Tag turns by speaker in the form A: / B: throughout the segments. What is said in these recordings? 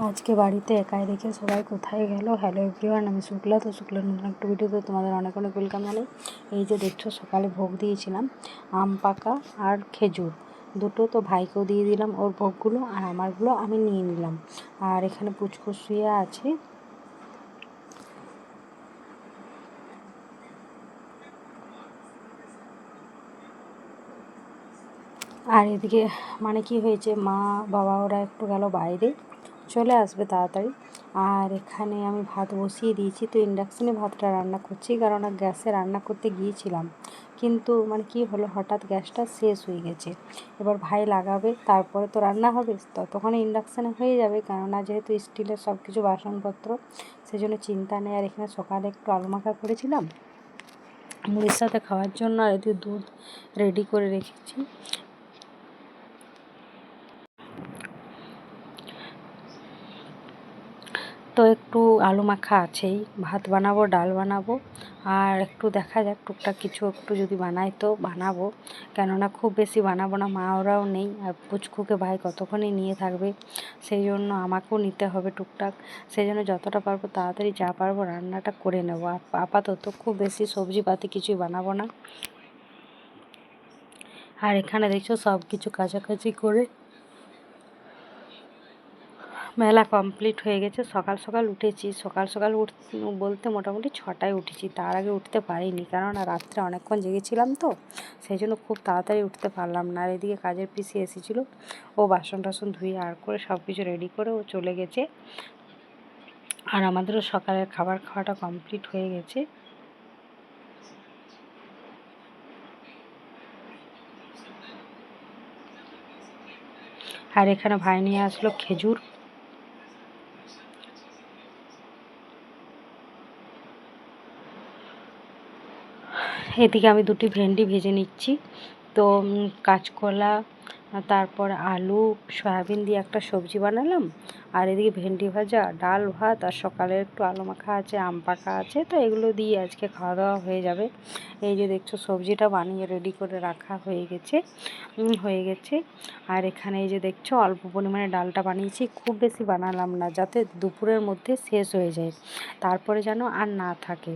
A: আজকে বাড়িতে একাই রেখে সবাই কোথায় গেল। হ্যালো এভরিওয়ান, আমি শুক্লা। তো শুক্লার নতুন একটা ভিডিওতে তোমাদের অনেক অনেক ওয়েলকাম জানাই। এই যে দেখছো, সকালে ভোগ দিয়েছিলাম আম পাকা আর খেজুর দুটো। তো ভাইকেও দিয়ে দিলাম ওর ভোগগুলো, আর আমারগুলো আমি নিয়ে নিলাম। আর এখানে পুচকু শুয়ে আছে। আর এদিকে মানে কি হয়েছে, মা বাবা ওরা একটু গেল বাইরে, চলে আসবে তাড়াতাড়ি। আর এখানে আমি ভাত বসিয়ে দিয়েছি। তো ইন্ডাকশানে ভাতটা রান্না করছি, কারণ গ্যাসে রান্না করতে গিয়েছিলাম, কিন্তু মানে কি হলো, হঠাৎ গ্যাসটা শেষ হয়ে গেছে। এবার ভাই লাগাবে, তারপরে তো রান্না হবে, ততক্ষণ ইন্ডাকশানে হয়ে যাবে, কেননা যেহেতু স্টিলের সব কিছু বাসনপত্র, সেই জন্য চিন্তা নেই। আর এখানে সকালে একটু আলু মাখা করেছিলাম মুড়ির সাথে খাওয়ার জন্য, আর এদিকে দুধ রেডি করে রেখেছি। তো একটু আলু মাখা আছেই, ভাত বানাবো, ডাল বানাবো, আর একটু দেখা যাক টুকটাক কিছু একটু যদি বানাই তো বানাবো, কেননা খুব বেশি বানাবো না, মা ওরাও নেই, আর পুচকুকে ভাই কতক্ষণই নিয়ে থাকবে, সেই জন্য আমাকেও নিতে হবে টুকটাক। সেই জন্য যতটা পারবো তাড়াতাড়ি যা পারবো রান্নাটা করে নেবো। আপাতত খুব বেশি সবজিপাতি কিছুই বানাবো না। আর এখানে দেখছো সব কিছু কাছাকাছি করে মেলা কমপ্লিট হয়ে গেছে। সকাল সকাল উঠেছি, সকাল সকাল বলতে মোটামুটি 6টায় উঠেছি, তার আগে উঠতে পারিনি, কারণ রাত্রে অনেকক্ষণ জেগেছিলাম, তো সেই জন্য খুব তাড়াতাড়ি উঠতে পারলাম না। আর এদিকে কাজের পিসি এসেছিলো, ও বাসন টাসন ধুয়ে আর করে সব কিছু রেডি করে ও চলে গেছে। আর আমাদেরও সকালের খাবার খাওয়াটা কমপ্লিট হয়ে গেছে। আর এখানে ভাই নিয়ে আসলো খেজুর। এদিকে আমি দুটি ভেন্ডি ভেজে নিচ্ছি। তো কাঁচকলা, তারপর আলু সয়াবিন দিয়ে একটা সবজি বানালাম। আর এদিকে ভেন্ডি ভাজা, ডাল ভাত, আর সকালে একটু আলু মাখা আছে, আম পাকা আছে। তো এগুলো দিয়ে আজকে খাওয়া দাওয়া হয়ে যাবে। এই যে দেখছো সবজিটা বানিয়ে রেডি করে রাখা হয়ে গেছে। আর এখানে এই যে দেখছো অল্প পরিমাণে ডালটা বানিয়েছি, খুব বেশি বানালাম না, যাতে দুপুরের মধ্যে শেষ হয়ে যায়, তারপরে যেন আর না থাকে।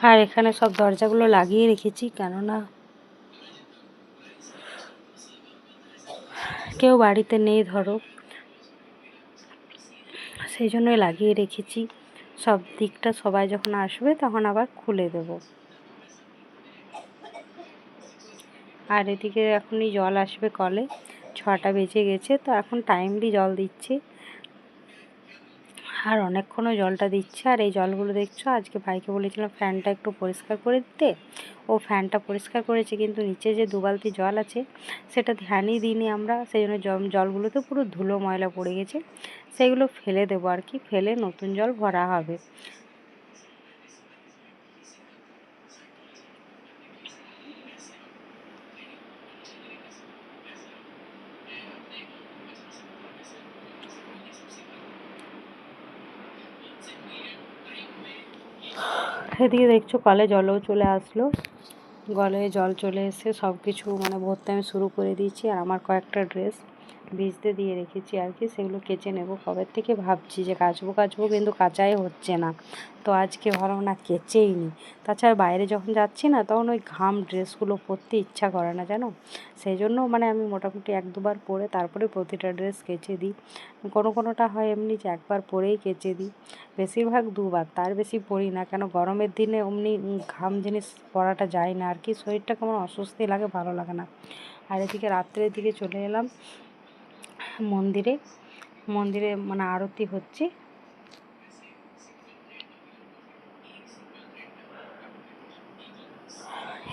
A: আর এখানে সব দরজাগুলো লাগিয়ে রেখেছি, কেননা কেউ বাড়িতে নেই ধরো, সেই জন্যই লাগিয়ে রেখেছি। সব দিকটা সবাই যখন আসবে তখন আবার খুলে দেব। আর এদিকে এখনই জল আসবে কলে, 6টা বেজে গেছে, তো এখন টাইমলি জল দিচ্ছে, আর অনেকক্ষণও জলটা দিচ্ছে। আর এই জলগুলো দেখছো, আজকে ভাইকে বলেছিলাম ফ্যানটা একটু পরিষ্কার করে দিতে, ও ফ্যানটা পরিষ্কার করেছে, কিন্তু নিচে যে 2 বালতি জল আছে সেটা ধ্যানই দিইনি আমরা, সেই জন্য জলগুলোতে পুরো ধুলো ময়লা পড়ে গেছে, সেগুলো ফেলে দেবো আর কি, ফেলে নতুন জল ভরা হবে। এদিকে দেখছো কলে জলও চলে আসলো, গলে জল চলে এসে সব কিছু মানে ভরতে আমি শুরু করে দিয়েছি। আর আমার কয়েকটা ড্রেস ভিজতে দিয়ে রেখেছি আর কি, সেগুলো কেচে নেব। কবে থেকে ভাবছি যে কাচবো, কিন্তু কাচাই হচ্ছে না। তো আজকে ভাবলাম না, কেচেই নি। তাছাড়া বাইরে যখন যাচ্ছি না, তখন ওই ঘাম ড্রেসগুলো পরতে ইচ্ছা করে না জানো, সেই জন্য মানে আমি মোটামুটি 1-2বার পরে তারপরে প্রতিটা ড্রেস কেচে দিই। কোনোটা হয় এমনি যে একবার পরেই কেচে দিই, বেশিরভাগ 2বার, তার বেশি পরি না, কেন গরমের দিনে অমনি ঘাম জিনিস পরাটা যায় না আর কি, শরীরটা কেমন অস্বস্তি লাগে, ভালো লাগে না। আর এদিকে রাত্রের দিকে চলে এলাম মন্দিরে মানে আরতি হচ্ছে।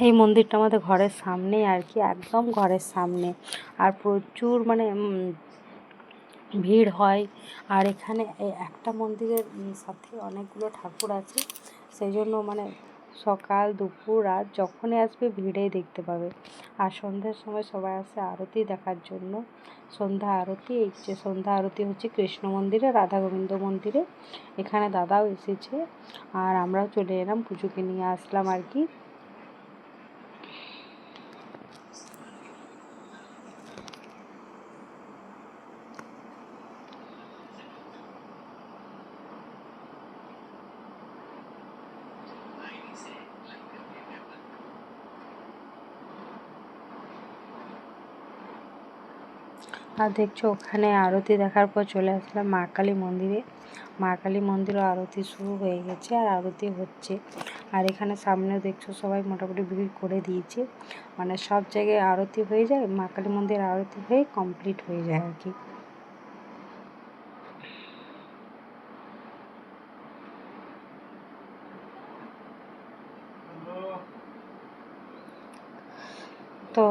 A: এই মন্দিরটা আমাদের ঘরের সামনেই আর কি, একদম ঘরের সামনে। আর প্রচুর মানে ভিড় হয়। আর এখানে একটা মন্দিরের সাথে অনেকগুলো ঠাকুর আছে, সেই জন্য মানে সকাল দুপুর রাত যখনই আসবে ভিড়েই দেখতে পাবে। আর সন্ধ্যার সময় সবাই আসে আরতি দেখার জন্য। সন্ধ্যা আরতি, এই যে সন্ধ্যা আরতি হচ্ছে কৃষ্ণ মন্দিরে, রাধা গোবিন্দ মন্দিরে। এখানে দাদাও এসেছে আর আমরাও চলে এলাম, পুজোকে নিয়ে আসলাম আর কি। আর দেখছো ওখানে আরতি দেখার পর চলে আসলাম মা কালী মন্দিরে। মা কালী মন্দিরও আরতি শুরু হয়ে গেছে আর আরতি হচ্ছে। আর এখানে সামনেও দেখছো সবাই মোটামুটি ভিড় করে দিয়েছে, মানে সব জায়গায় আরতি হয়ে যায়, মা কালী মন্দির আরতি হয়ে কমপ্লিট হয়ে যায় আর কি। তো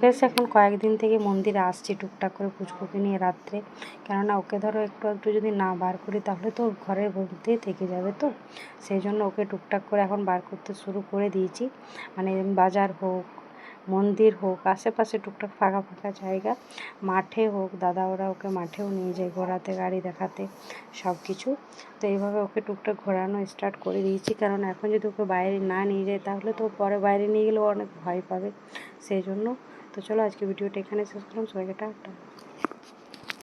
A: বেশ এখন কয়েকদিন থেকে মন্দিরে আসছি টুকটাক করে পুচকুকে নিয়ে রাত্রে, কেননা ওকে ধরো একটু একটু যদি না বার করি তাহলে তো ঘরের মধ্যেই থেকে যাবে, তো সেই জন্য ওকে টুকটাক করে এখন বার করতে শুরু করে দিয়েছি। মানে বাজার হোক, মন্দির হোক, আশেপাশে টুকটাক ফাঁকা ফাঁকা জায়গা, মাঠে হোক, দাদা ওরা ওকে মাঠেও নিয়ে যায় ঘোরাতে, গাড়ি দেখাতে, সব কিছু। তো এইভাবে ওকে টুকটাক ঘোরানো স্টার্ট করে দিয়েছি, কারণ এখন যদি ওকে বাইরে না নিয়ে যায় তাহলে তো পরে বাইরে নিয়ে গেলে ও অনেক ভয় পাবে, সেই জন্য। তো চলো আজকে ভিডিওটা এখানে শেষ করলাম, সবাইকে টাটা।